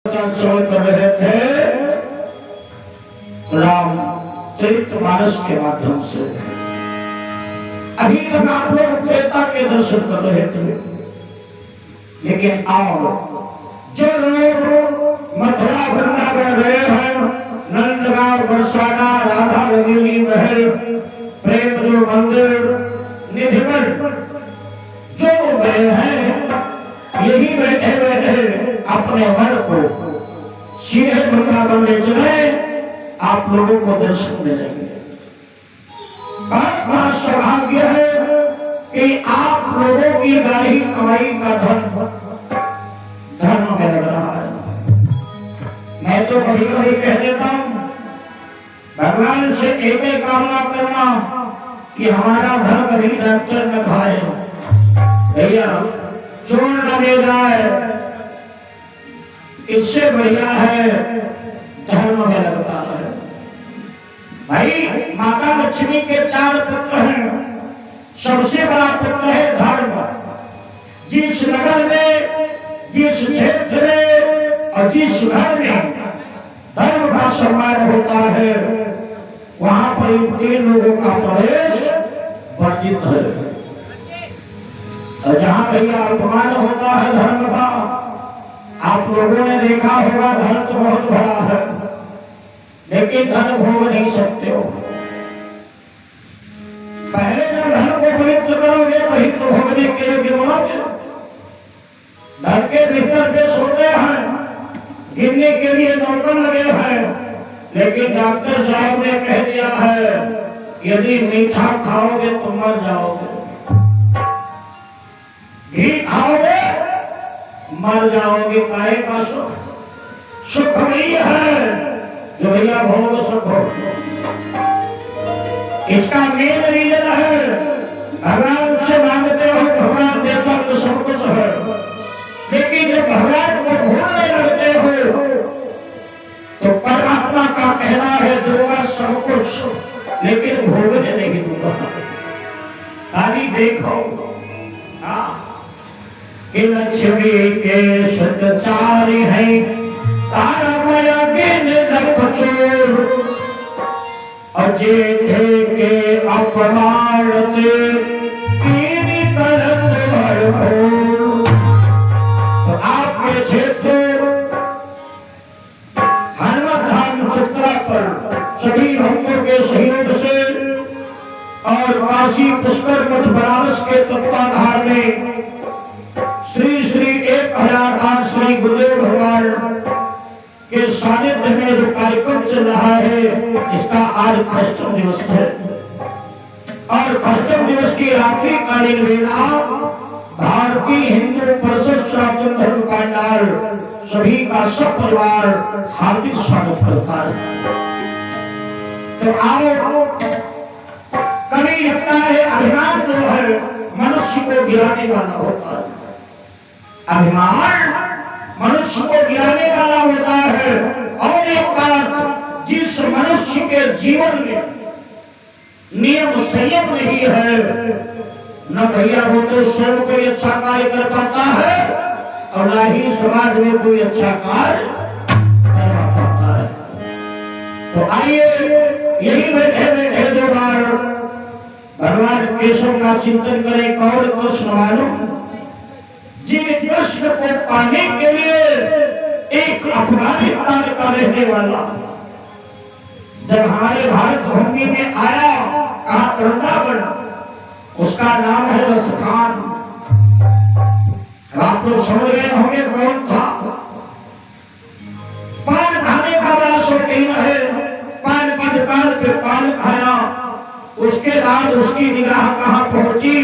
श्रवण कर रहे थे रामचरितमानस के माध्यम से। अभी तक आप लोग त्रेता के दर्शन कर रहे थे, लेकिन आओ जो लोग मथुरा वृंदावन गए हैं, नंदगांव बरसाना राधा रंगीली महल प्रेम जो मंदिर निधिवन जो गए हैं, यही बैठे बैठे अपने मन को सीधे वृंदावन ले चले, आप लोगों को दर्शन मिलेंगे। बहुत बड़ा सौभाग्य है कि आप लोगों की गाड़ी कमाई का धर्म में लग रहा है। मैं तो कभी कभी कह देता हूँ, भगवान से एक ही कामना करना कि हमारा धर्म कभी डॉक्टर न खाए, भैया चोर न ले जाए, इससे बढ़िया है धर्म में लगता है। भाई माता लक्ष्मी के 4 पुत्र हैं, सबसे बड़ा पुत्र है धर्म। जिस नगर में, जिस क्षेत्र में और जिस घर में धर्म का सम्मान होता है, वहां पर 3 लोगों का प्रवेश वर्जित है। और जहां भैया अपमान होता है धर्म का, आप लोगों ने देखा होगा, धर्म तो बहुत बड़ा है, लेकिन धन भोग नहीं सकते हो। पहले जब धन को पवित्र करोगे तो हित भोगने के लिए गिनोगे। धन के भीतर पेश होते हैं, गिनने के लिए नौकर लगे हैं, लेकिन डॉक्टर साहब ने कह दिया है यदि मीठा खाओगे तो मर जाओगे, घी खाओगे मर जाओगे। काहे का सुख? सुख वही है जो भैया भोग सुख हो। इसका मेन रीजन है, भगवान से मांगते हो, भगवान देता तो सब कुछ है, लेकिन जब भगवान को भूलने लगते हो तो परमात्मा का कहना है दूंगा सब कुछ, लेकिन भोगने नहीं दूंगा। खाली देखो कि लक्ष्मी के सतचारी है, तारा माया के निरख चोर, अजय थे के अपमानते पीनी करत भरभूर। तो आपके क्षेत्र हनुमत धाम चित्रा पर सभी भक्तों के सहयोग से और काशी पुष्कर मठ बनारस के तत्वाधार में श्री श्री 1008 श्री गुरुदेव भगवान के सानिध्य में जो कार्यक्रम चल रहा है, इसका आज अष्टम दिवस है। और अष्टम दिवस की रात्रि कालीन वेला भारतीय हिंदू परिषद सनातन धर्म पांडाल सभी का सब परिवार हार्दिक स्वागत करता है। तो आओ, कभी लगता है अभिमान जो है मनुष्य को गिराने वाला होता है। अभिमान मनुष्य को गिराने वाला होता है। और एक बात, जिस मनुष्य के जीवन में नियम संयम नहीं है, न भैया वो तो स्वयं कोई अच्छा कार्य कर पाता है और न ही समाज में कोई अच्छा कार्य कर पाता है। तो आइए यही बैठे बैठे 2 बार भगवान केशव का चिंतन करें। कौन कृष्ण मालूम, जिन कृष्ण को पाने के लिए एक अफगानिस्तान का रहने वाला जब हमारे भारत भूमि में आया, कहा वृंदावन, उसका नाम है रसखान। आप लोग समझ गए होंगे कौन था। पान खाने का बड़ा शौकीन है, पान की दुकान पे पान खाया, उसके बाद उसकी निगाह कहाँ पहुंची,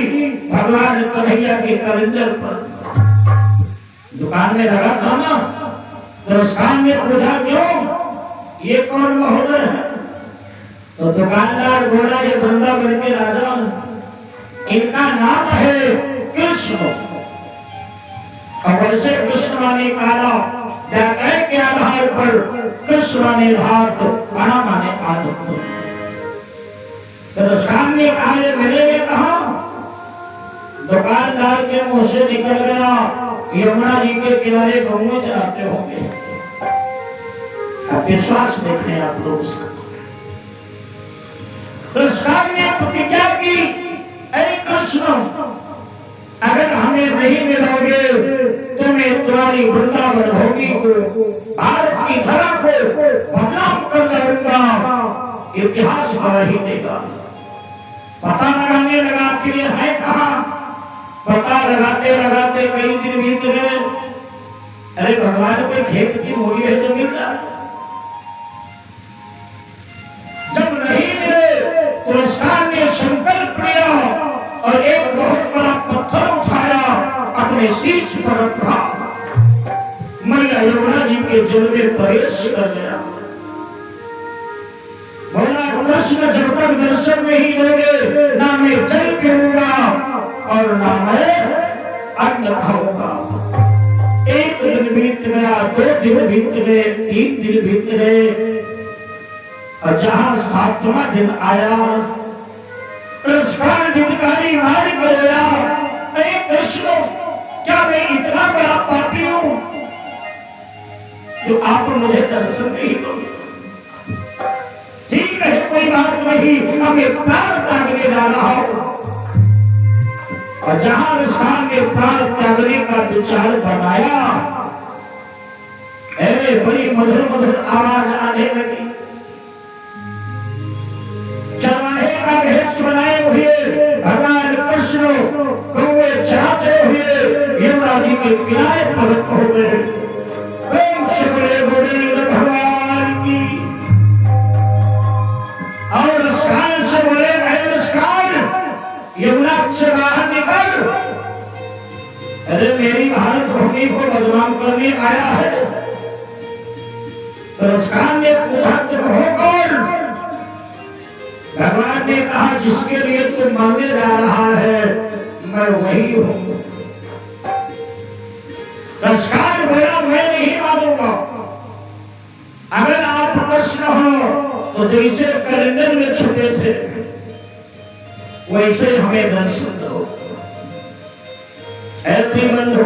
भगवान कन्हैया के करिंदर पर। दुकान में लगा था ना, तो दुकान में पूछा क्यों, ये कौन महोदय है? तो दुकानदार बोला ये वृंदावन के राजा, इनका नाम है कृष्ण। और वैसे कृष्ण माने काला, व्याकरण के आधार पर कृष्ण माने धातु, काला माने आदत। तो दुकान में कहा मिलेंगे कहा? दुकानदार के मुंह से निकल गया, यमुना जी के किनारे गऊ चराते होंगे। विश्वास देखें आप लोग उसका। पुरस्कार ने प्रतिज्ञा की, अरे कृष्ण अगर हमें नहीं मिलोगे तो मैं तुम्हारी वृंदावन भूमि को, भारत की धरा को बदनाम कर डालूंगा, इतिहास गवाही देगा। पता लगाने लगा कि ये है कहाँ। पता लगाते लगाते कई दिन बीत गए। अरे भगवान के खेत की मूली है तो मिल जाए। जब नहीं मिले तो उसका ने संकल्प लिया और एक बहुत बड़ा पत्थर उठाया, अपने शीश पर रखा, मैया यमुना जी के जल में प्रवेश कर गया। बोला कृष्ण जब तक दर्शन नहीं दोगे ना मैं जल पीऊंगा और ना मैं अन्न खाऊंगा। एक दिन बीत गया, 2 दिन बीत गए, 3 दिन बीत गए और जहां 7वां दिन आया पुरस्कार अधिकारी मार कर गया। अरे कृष्ण क्या मैं इतना बड़ा पापी हूं जो आप मुझे दर्शन नहीं दोगे? ठीक है कोई बात नहीं, हमें प्राण त्यागने जा रहा हूं। और जहां रुस्तान ने प्राण त्यागने का विचार बनाया, बड़ी मधुर मधुर आवाज आने लगी। चराहे का भेष बनाए हुए भगवान कृष्ण कौवे चढ़ाते हुए यमुना जी के किनारे पर हो गए। प्रेम से बोले गोविंद भगवान की। और मुस्कान से बोले मुस्कान यमुना से बाहर निकल। अरे मेरी भारत भूमि को बदनाम करने आया है। तो मुस्कान ने पूछा तुम हो कौन? भगवान ने कहा जिसके लिए तुम मरने जा रहा है मैं वही हूं। मुस्कान बोला मैं नहीं मानूंगा। अगर आप कृष्ण हो तो जैसे कैलेंडर में छपे थे वैसे हमें दर्शन दो। ऐसे बंधु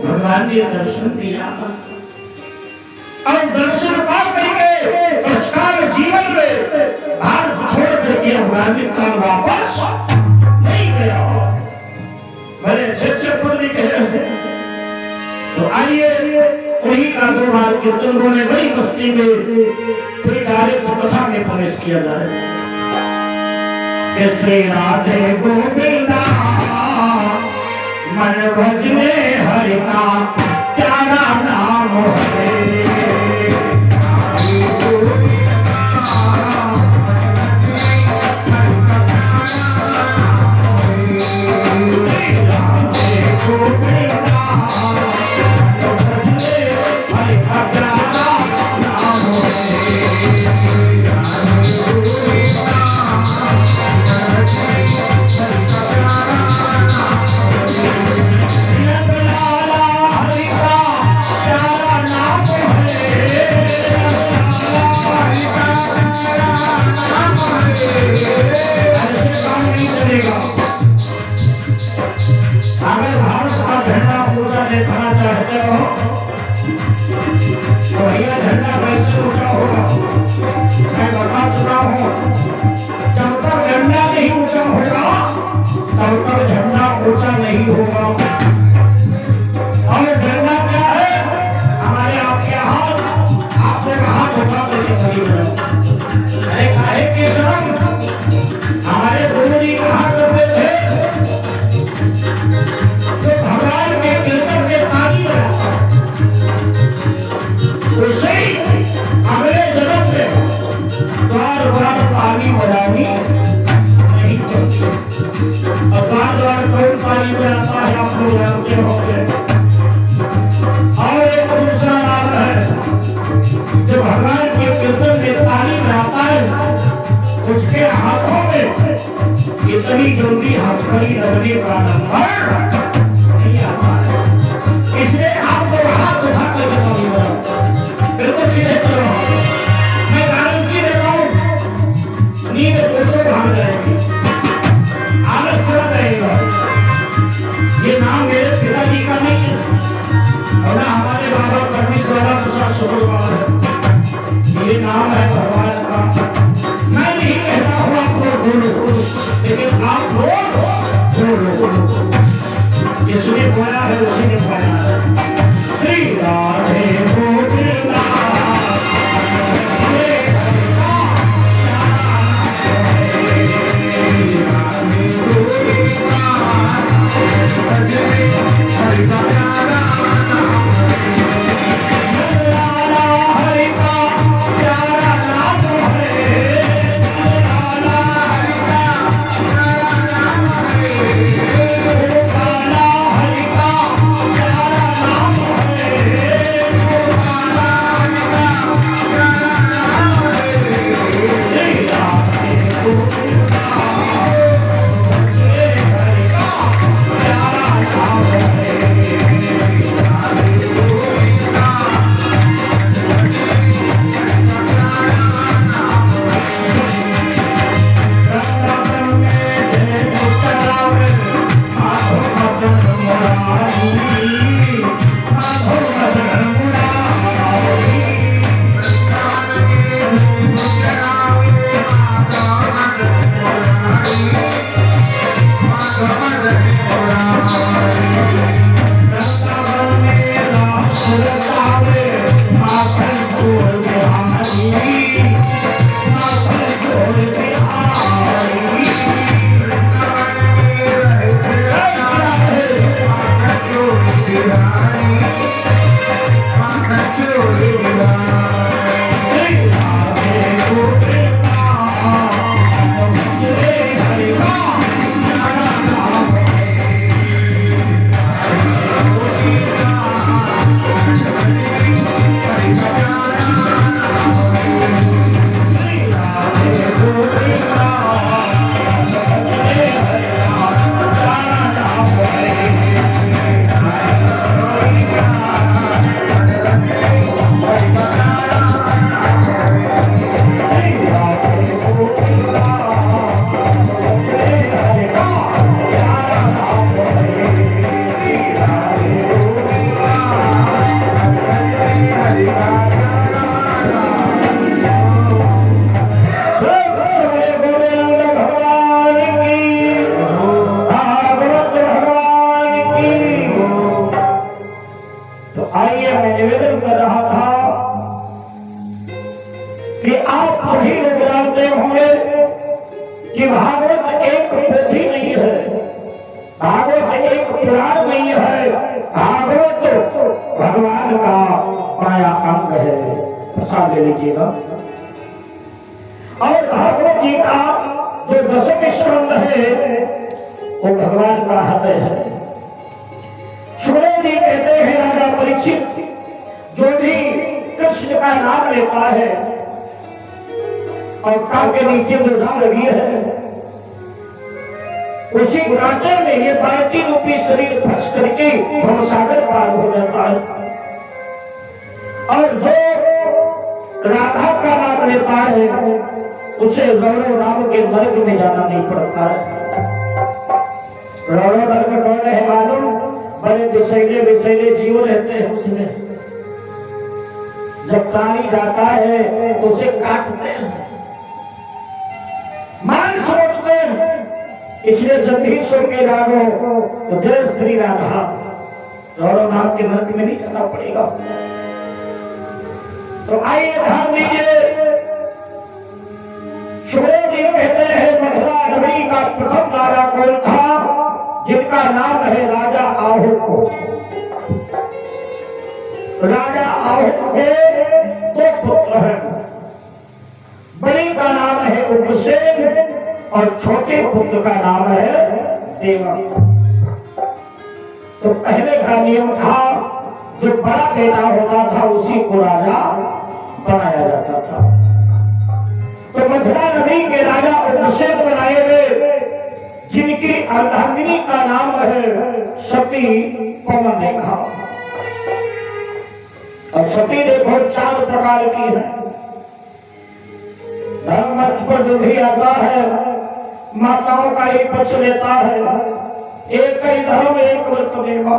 भगवान ने दर्शन दिया और दर्शन पा करके पुरस्कार जीवन में भारत छोड़ करके अफगानिस्तान वापस नहीं गया। बड़े अच्छे पद लिखे हैं। तो आइए उन्हीं का 2 बार कीर्तन बोले बड़ी मस्ती में फिर डायरेक्ट कथा में प्रवेश किया जाए। श्री राधे गोविंदा मन भजने हरि का प्यारा नाम है। ऊंचा नहीं होगा। और झंडा क्या है? हमारे आपके हाथ, आपने हाथ उठा करके खड़ी हो। अरे काहे के शर्म? हमारे गुरु जी कहा करते थे जो भगवान के कीर्तन में ताली बजाता उसे अगले जन्म में द्वार द्वार ताली बजानी नहीं पड़ती। द्वार कौन ताली बजाता है आप लोग जानते होंगे। और एक दूसरा नाम है जो भगवान के कीर्तन में ताली बजाता है उसके हाथों में इतनी जल्दी हथकड़ी लगने का नंबर नहीं आता है। इसलिए आपको हाथ उठा कर ताली बजाओ। बिल्कुल सीधे करो। मैं गारंटी देता हूँ नींद दोषों भाग जाएगी, आलस चला जाएगा। ये नाम मेरे पिताजी का नहीं है और ना हमारे बाबा पंडित द्वारा प्रसाद सरोवर का है। नाम है भगवान का। मैं नहीं कहता हूँ आप लोग बोलो, लेकिन आप लोग बोलो। जिसने बोला है उसी ने पाया है। श्री राधे गोविंदा कि भागवत एक पोथी नहीं है, भागवत एक पुराण नहीं है, भागवत भगवान का माया अंग है। प्रसाद ले लीजिएगा। और भागवत जी का जो दशम स्कंद है वो भगवान का हृदय है। सुखदेव जी कहते हैं राजा परीक्षित जो भी कृष्ण का नाम लेता है और कांटे नीचे जो रंग लगी है उसी कांटे में ये बाल्टी रूपी शरीर फंस करके भवसागर पार हो जाता है। और जो राधा का नाम लेता है उसे रौरव राम के नरक में जाना नहीं पड़ता है। रौरव नरक कौन है मालूम? बड़े विषैले विषैले जीव रहते हैं उसमें। जब प्राणी जाता है तो उसे काटते हैं, मान छोड़ते हैं। इसलिए जब भी सो के रागो तो जय श्री राधा रौरव नाम के नरक में नहीं जाना पड़ेगा। तो आइए ध्यान दीजिए। सुखदेव जी कहते हैं मथुरा नगरी का प्रथम राजा कौन था? जिनका नाम है राजा आहुक। राजा आहुक के दो पुत्र हैं। बड़ी का नाम है उग्रसेन और छोटे पुत्र का नाम है देवक। तो पहले का नियम था जो बड़ा बेटा होता था उसी को राजा बनाया जाता था। तो मथुरा नगरी के राजा उग्रसेन बनाए गए जिनकी अर्धांगिनी का नाम है सती पवन रेखा। और सती देखो 4 प्रकार की है। धर्म मंच पर जो भी आता है माताओं का ही पक्ष लेता है। एक ही धर्म एक व्रत देगा।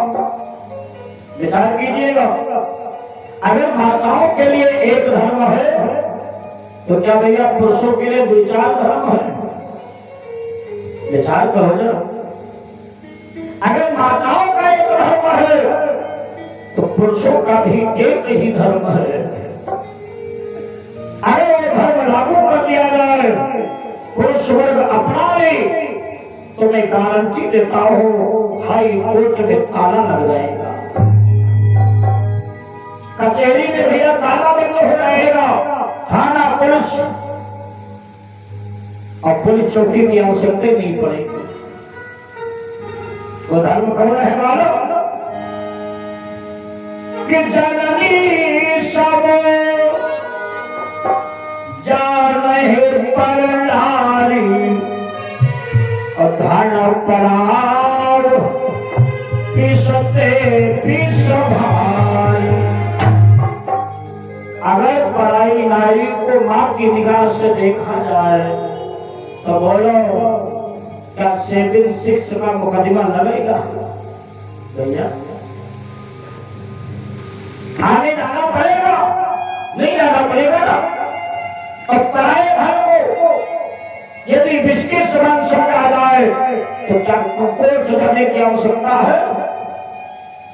विचार कीजिएगा, अगर माताओं के लिए एक धर्म है तो क्या भैया पुरुषों के लिए 2-4 धर्म है? विचार करो ना। अगर माताओं का एक धर्म है तो पुरुषों का भी एक ही धर्म है। अगर वो धर्म लागू कर दिया जाए, पुरुष वर्ग अपना ले, तो मैं गारंटी देता हूं हाई कोर्ट में ताला लग जाएगा, कचहरी में भैया ताला बंद हो जाएगा, थाना पुलिस और पुलिस चौकी की आवश्यकता नहीं पड़ेगी। वो धर्म कौन है मालूम? कि जननी सब जानहि पर नारी और धन परार पिसते पिस भाई। अगर पराई नारी को मां की निगाह से देखा जाए तो बोलो क्या 7-6 का मुकदमा लगेगा? भैया थाने जाना पड़ेगा, नहीं जाना पड़ेगा ना। और पराए धन को यदि बिस्किट समान समझा जाए तो क्या कोर्ट जाने की आवश्यकता है?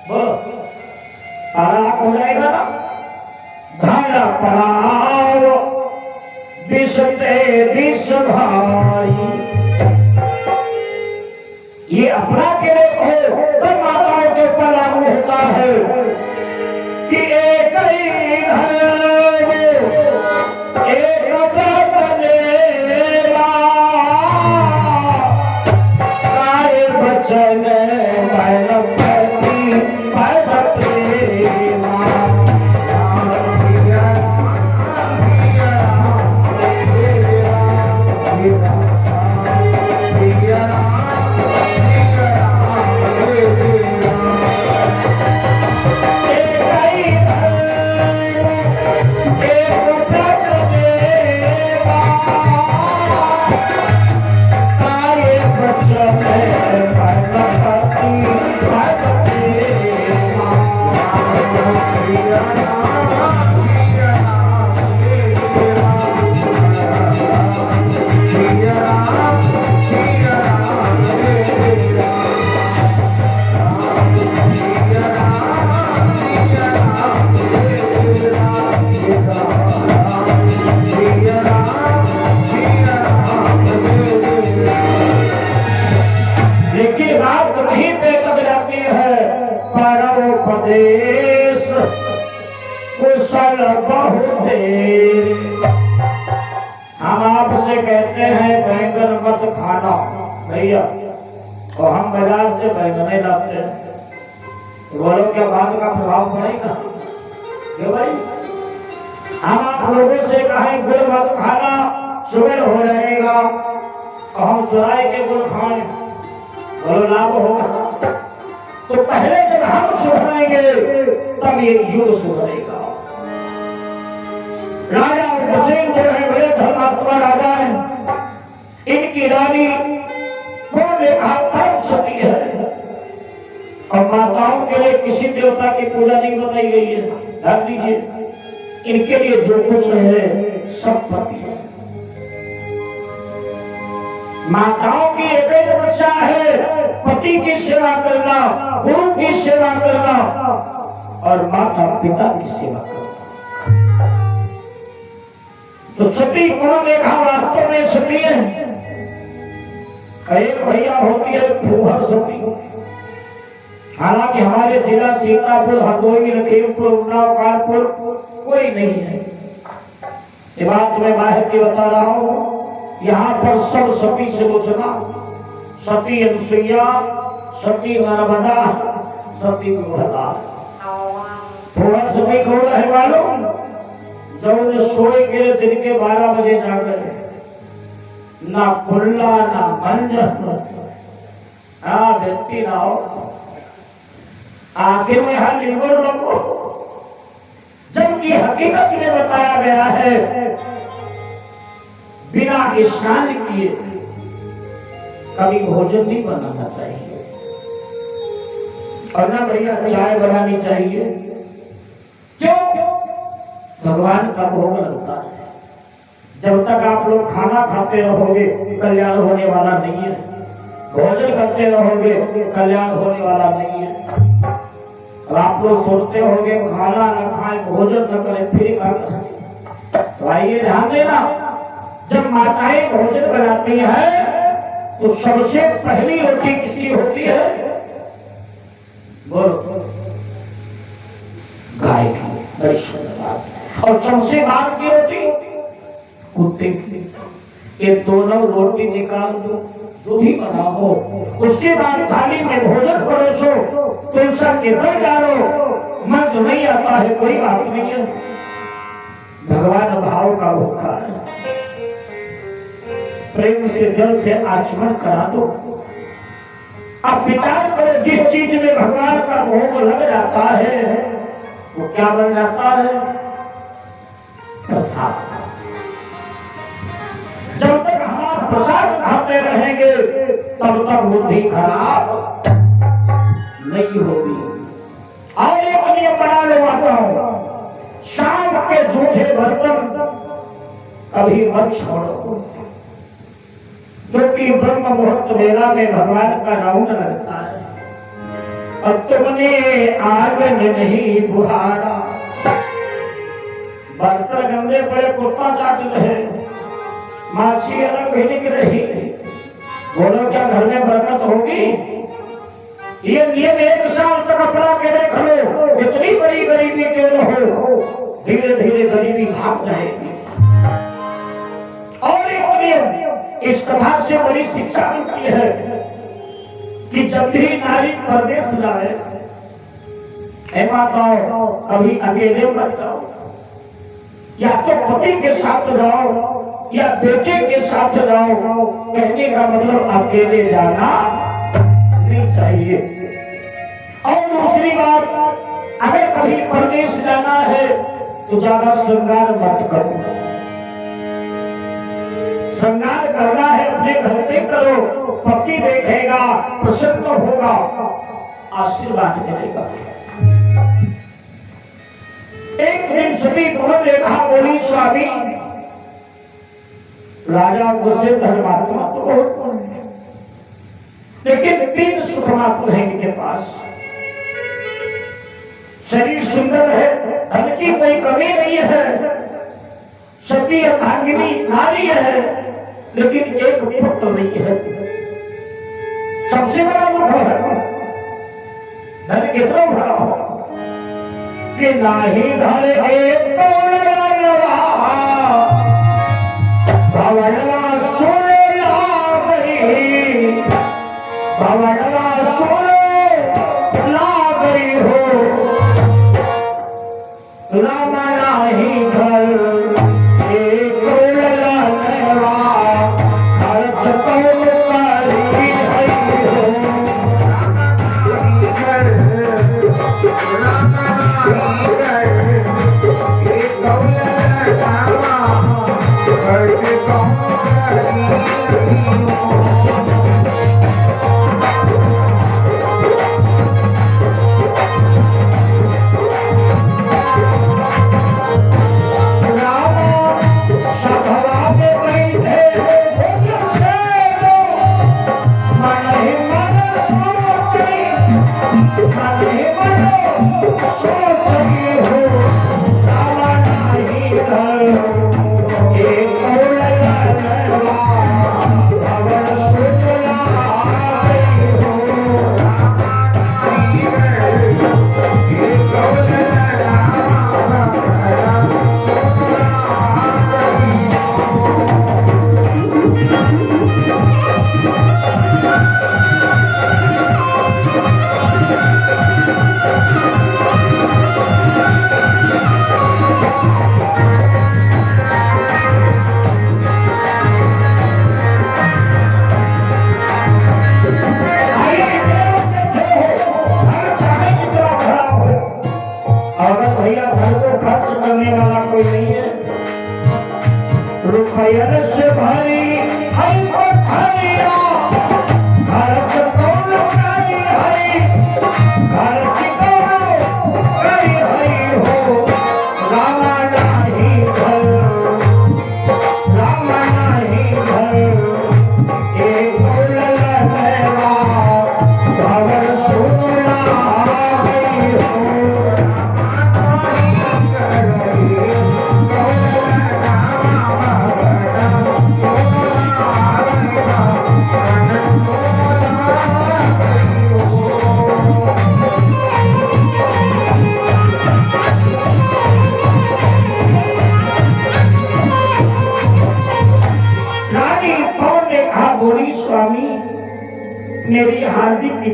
बोलो, तालाक हो जाएगा ना। धारा पराव विषते विष भाई। ये अपना के लिए हो तब माताओं के ऊपर लागू होता है कि एक ही घर एक बनेगा, काय बचन हम आपसे कहते हैं बैंगन मत खाना भैया, और हम बाजार से बैंगन लाते हैं, बोलो क्या बात का प्रभाव पड़ेगा? क्यों भाई? हम आप लोगों से कहें गुड़ मत खाना, शुगर हो जाएगा, और हम चुराए के गुड़ खाएं, बोलो लाभ होगा? तो पहले जब हम सुधरेंगे तब ये युग सुधरेगा। राजा हुसैन जो है बड़े धर्मात्मा राजा हैं, इनकी रानी पूर्ण सती है, और माताओं के लिए किसी देवता की पूजा नहीं बताई गई है। ध्यान दीजिए, इनके लिए जो कुछ है सब पति है। माताओं की एक ही तपस्या है, पति की सेवा करना, गुरु की सेवा करना और माता पिता की सेवा करना। तो सती गुरु देखा वास्तव में सती है। एक भैया होती है फूहर सती, हालांकि हमारे जिला सीतापुर, हरदोई, लखीमपुर, उन्नाव, कानपुर कोई नहीं है। ये बात मैं बाहर की बता रहा हूँ। यहाँ पर सब सती से लोचना, सती अनुसुईया, सती नर्मदा, सती गुहला। फूहर सती कौन है मालूम? जब सोए गिरे दिन के 12 बजे जाकर, ना खुल्ला ना मंजन, व्यक्ति ना हो, आखिर में हर निर्भर रखो। जबकि हकीकत में बताया गया है बिना स्नान किए कभी भोजन नहीं बनाना चाहिए, और ना भैया चाय बनानी चाहिए। क्यों? भगवान का भोग लगता है। जब तक आप लोग खाना खाते रहोगे कल्याण होने वाला नहीं है, भोजन करते रहोगे कल्याण होने वाला नहीं है। और आप लोग सोचते होगे खाना न खाए भोजन न करें फिर तो आइए ध्यान देना, जब माताएं भोजन बनाती है तो सबसे पहली रोटी किसकी होती है? बोलो, गाय की। और सबसे बाद की रोटी कुत्ते की। ये दोनों रोटी निकाल दो, जो भी बना हो, उसके बाद थाली में भोजन परोसो, तुलसा के तर डालो। मन जो नहीं आता है कोई बात नहीं है, भगवान भाव का भूखा है, प्रेम से जल से आचमन करा दो। अब विचार करो, जिस चीज में भगवान का भोग लग जाता है वो क्या बन जाता है? प्रसाद। जब तक हमारा प्रसाद खाते रहेंगे तब तक बुद्धि खराब नहीं होगी। और एक नियम बना लो आता हूं, शाम के झूठे बर्तन कभी मत छोड़ो, क्योंकि ब्रह्म मुहूर्त वेला में भगवान का राउंड लगता है। और तुमने आग में नहीं बुहारा, बर्तन गंदे पड़े कुत्ता चाट रहे, माछी अलग भी निकल रही, बोलो क्या घर में बरकत होगी? ये नियम एक साल तक अपना के देख लो, कितनी बड़ी गरीबी क्यों न हो, धीरे धीरे गरीबी भाग जाएगी। और एक नियम इस कथा से बड़ी शिक्षा मिलती है कि जब भी नारी परदेश जाए, माताओं कभी अकेले मत जाओ, या तो पति के साथ जाओ या बेटे के साथ जाओ। कहने का मतलब अकेले जाना नहीं चाहिए। और दूसरी बात, अगर कभी परदेश जाना है तो ज्यादा श्रृंगार मत करो। श्रृंगार करना है अपने घर में करो, पति देखेगा, प्रसन्न होगा, आशीर्वाद मिलेगा। एक दिन सभी पुनः देखा, बोली स्वामी राजा गुस्से धर्मात्मा तो बहुत है, लेकिन 3 सुख मात्र है इनके पास। शरीर सुंदर है, धन की कोई कमी नहीं है, सती अर्धांगिनी नारी है, लेकिन एक पुत्र नहीं है। सबसे बड़ा दुख है, धन कितना भरा हो कि नाही धन एक भवनवा सोने लागई, भवनवा सोने लागई हो, राम नाही घर एक ललनवा, खर्च कौन करी हई हो, राम नाही घर एक ललनवा, खर्च कौन करी हई हो।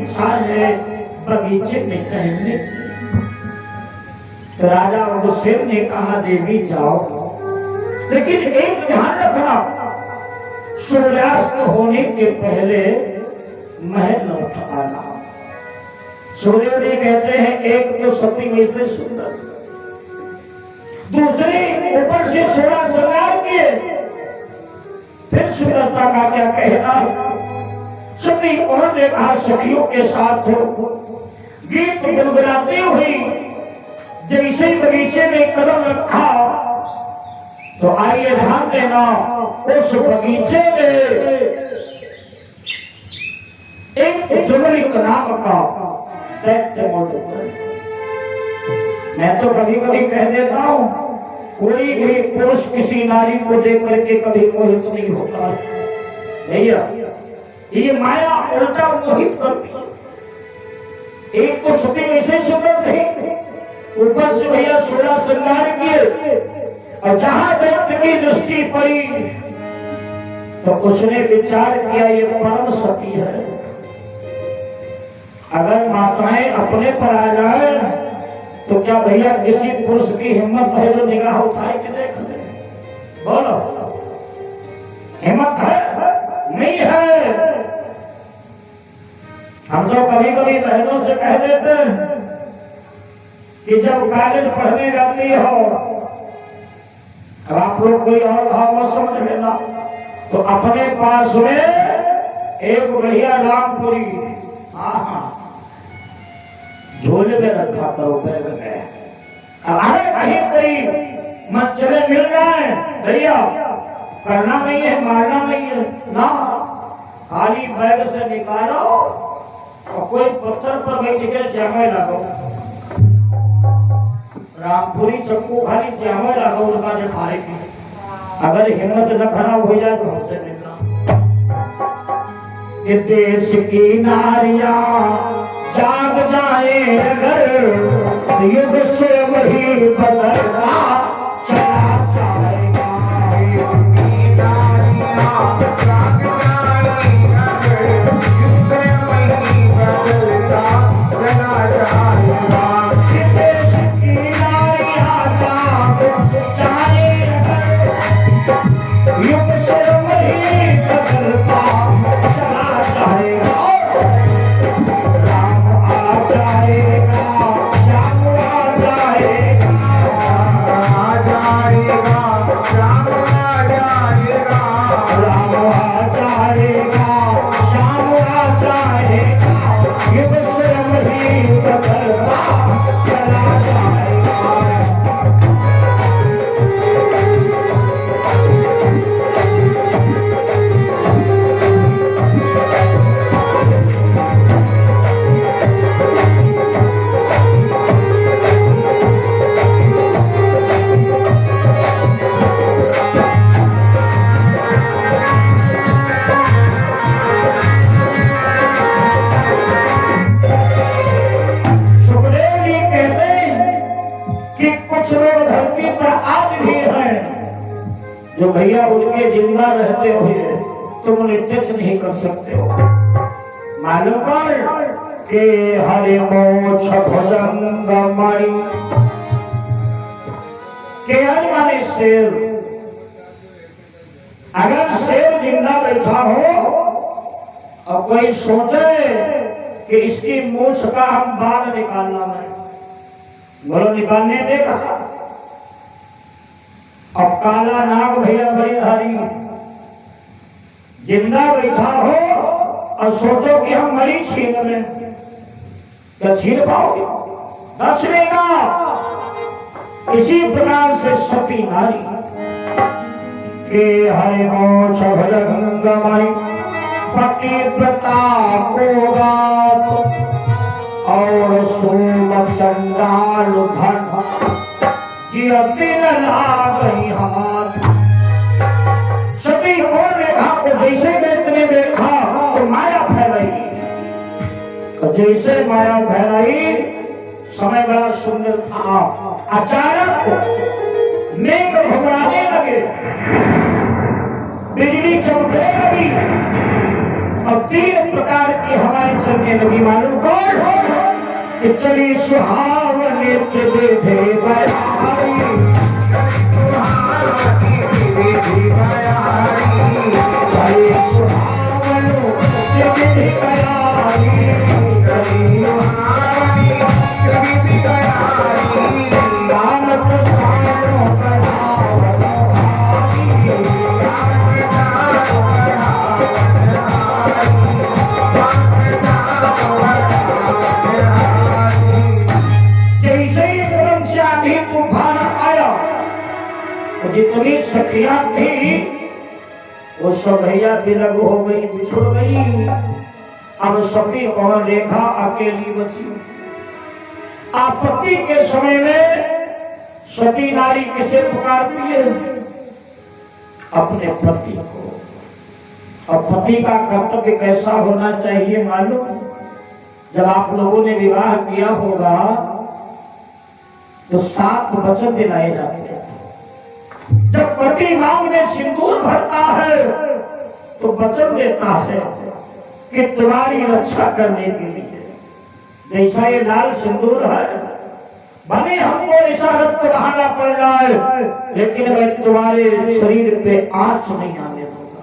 इच्छा है बगीचे में टहलने। तो राजा उग्रसेन ने कहा देवी जाओ, लेकिन एक ध्यान रखना, सूर्यास्त होने के पहले महल न उठाना। सूर्य जी कहते हैं एक तो सती में से सुंदर, दूसरे ऊपर से 16 श्रृंगार किए, फिर सुंदरता का क्या कहना। सती उन्होंने कहा सखियों के साथ हो, गीत गुनगुनाते हुए जैसे बगीचे में कदम रखा तो आइए ध्यान देना, उस बगीचे में एक ध्रुवलिक नाम का दैत्य मौजूद। मैं तो कभी कभी कह देता हूं, कोई भी पुरुष किसी नारी को देख करके कभी मोहित नहीं होता भैया, ये माया उल्टा मोहित करती है। एक तो सती वैसे सुंदर थे, ऊपर से भैया 16 श्रृंगार किए, और जहां दैत्य की दृष्टि पड़ी तो उसने विचार किया ये परम सती है, अगर माताएं अपने पर आ जाए तो क्या भैया किसी पुरुष की हिम्मत है जो निगाह उठाए के देख ले? बोलो, हिम्मत है? नहीं है। हम तो कभी कभी बहनों से कह देते हैं कि जब कॉलेज पढ़ने जाती हो, अब आप लोग कोई और भाव मत समझ लेना, तो अपने पास में एक बढ़िया रामपुरी झोले में रखा करो, बैग में। अरे कहीं कोई मच्छरे मिल जाए भैया, करना नहीं है, मारना नहीं है ना, खाली बैग से निकालो और कोई पत्थर पर बैठ के जामे लगो, रामपुरी चक्कू खाली जामे लगो उनका जो खाएगी। अगर हिम्मत न खराब हो जाए तो हमसे मिलना। देश की नारियां जाग जाए अगर, युग से वही बदलता चला जाएगा। देश की नारियां जाग जाए अगर, युग से वही बदलता चला जाएगा। देश की नारियां जाग जाए अगर, युग से वही बदलता चला जाएगा। जो भैया उनके जिंदा रहते हुए तुम उन्हें टच नहीं कर सकते हो। मालूम कर के हरे मोक्ष भुजंगमणि के माने शेर, अगर शेर जिंदा बैठा हो और कोई सोचे कि इसकी मूछ का हम बाल निकालना है, बोलो निकालने देगा। अब काला नाग भैया बलिधारी जिंदा बैठा हो और सोचो कि हम मरी छीन लें, क्या छीन पाओगे? न छीनेगा। इसी प्रकार से सती नारी के हरि मोक्ष भुजंगमणि पतिव्रता को गात और सोम चंडाल धन हाथ। सती और देखा को जैसे दैत्य देखा तो माया फैलाई, तो जैसे माया फैलाई समय बड़ा सुंदर था। अचानक मेघ घबराने लगे, बिजली चमकने लगी और 3 प्रकार की हवाएं चलने कहने लगी मालूम कौन कि चली सुहावने के बेटे बयारी चली सुहावनों के बेटे बयारी नानक सारों जितनी सखियां थी वो सब भैया विलग हो गई, बिछुड़ गई। अब सखी और रेखा अकेली बची। आपत्ति के समय में सती नारी किसे पुकारती है? अपने पति को। और पति का कर्तव्य कैसा होना चाहिए मालूम? जब आप लोगों ने विवाह किया होगा तो 7 वचन दिलाए जाते हैं। जब पति मांग में सिंदूर भरता है तो वचन देता है कि तुम्हारी रक्षा करने के लिए, जैसा ये लाल सिंदूर है, भले हमको ऐसा रक्त बहाना पड़ जाए लेकिन मैं तुम्हारे शरीर पे आंच नहीं आने दूंगा।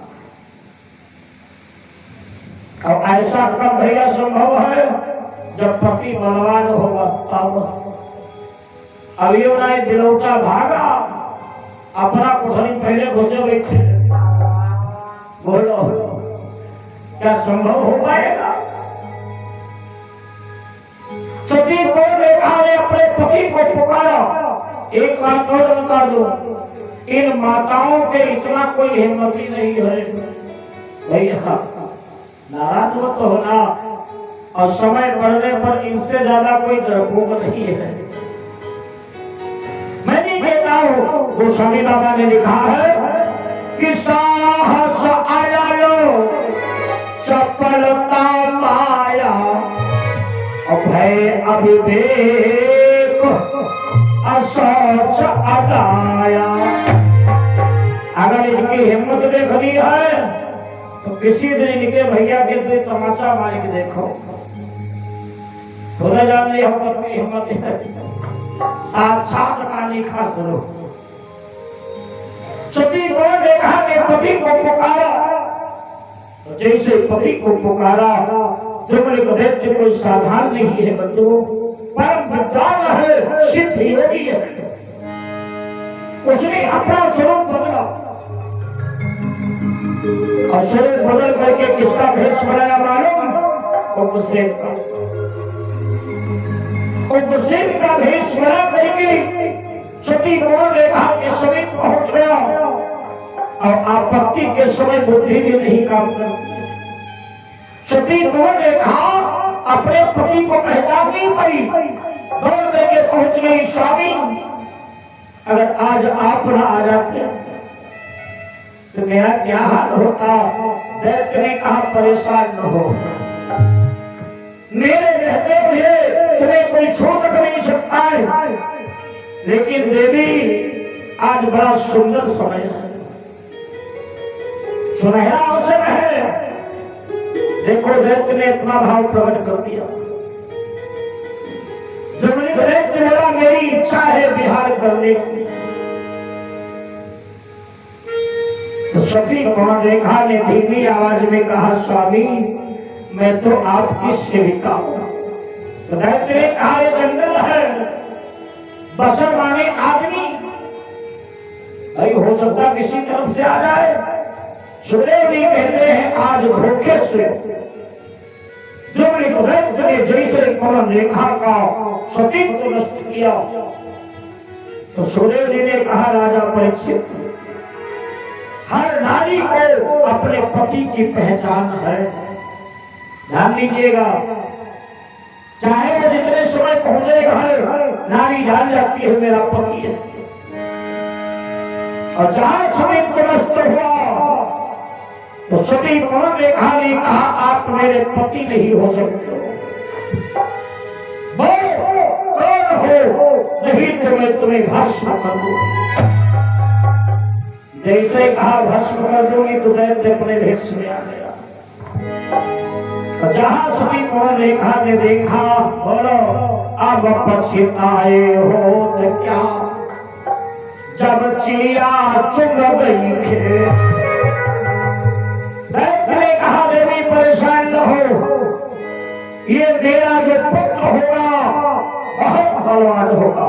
अब ऐसा कब भैया संभव है? जब पति बलवान होगा तब। अभी बिलौटा भागा, अपना कुठनी पहले घुसे बैठे। बोलो क्या संभव हो पाएगा? सती रेखा ने अपने पति को पुकारा। एक बात और बता दो, इन माताओं के इतना कोई हिम्मत ही नहीं है भैया, नाराज मत होना। और समय बढ़ने पर इनसे ज्यादा कोई डरपोक नहीं है। मैं नहीं कहता हूं, गोस्वामी बाबा ने लिखा है कि साहस आलो चपलता माया अभय अविवेक असोच अदाया। अगर इनकी हिम्मत देखनी है तो किसी दिन इनके भैया के कोई तमाचा मार के देखो। खुदा जाने हम की हिम्मत है, साक्षात काली का स्वरूप। सती रेखा ने पति को पुकारा, तो जैसे पति को पुकारा दैत्य कोई साधारण नहीं है बंधुओं, परम विद्वान है, सिद्ध योगी है। उसने अपना स्वरूप बदला और स्वरूप बदल करके किसका भेष बनाया मालूम? उपसेन का। उपसेन का भेष बना करके सती रेखा के समीप पहुंच गया। और आपत्ति के समय बुद्धि भी नहीं काम करती। सती रेखा अपने पति को पहचान नहीं पाई, दौड़ करके पहुंच गई। स्वामी, अगर आज आप न आ जाते तो मेरा क्या हाल होता? दैत्य ने कहा परेशान न हो, मेरे रहते हुए तुम्हें कोई छोड़ तक नहीं सकता है। लेकिन देवी आज बड़ा सुंदर समय है, सुनहरा अवसर है। देखो दैत्य ने अपना भाव प्रकट कर दिया। दैत्य बोला मेरी इच्छा है विहार करने की। तो सती रेखा ने धीमी आवाज में कहा स्वामी मैं तो आपकी सेविका हूं। तो दैत्य ने कहा ये जंगल है, बसर माने आदमी, भाई हो सकता किसी तरफ से आ जाए। सुखदेव भी कहते हैं आज भूखे से दैत्य ने जैसे रेखा का सती को नष्ट किया। तो सुखदेव जी ने कहा राजा परीक्षित, हर नारी को अपने पति की पहचान है। ध्यान लीजिएगा, चाहे वो जितने समय पहुंचे घर, नारी जान जाती है मेरा पति है। और जहां समय नष्ट हुआ तो सती रेखा ने कहा आप मेरे पति नहीं हो सकते, बोलो कौन हो, नहीं तो मैं तुम्हें भस्म कर दूंगी। जैसे कहा भस्म कर दूंगी तो दैत्य अपने भेष में आ गया। तो जहां सभी को रेखा ने देखा, बोलो अब पछताए हो तो क्या, जब चिड़िया चुग गई खेत। दैत्य ने कहा देवी परेशान न हो, ये मेरा जो पुत्र होगा बहुत बलवान होगा,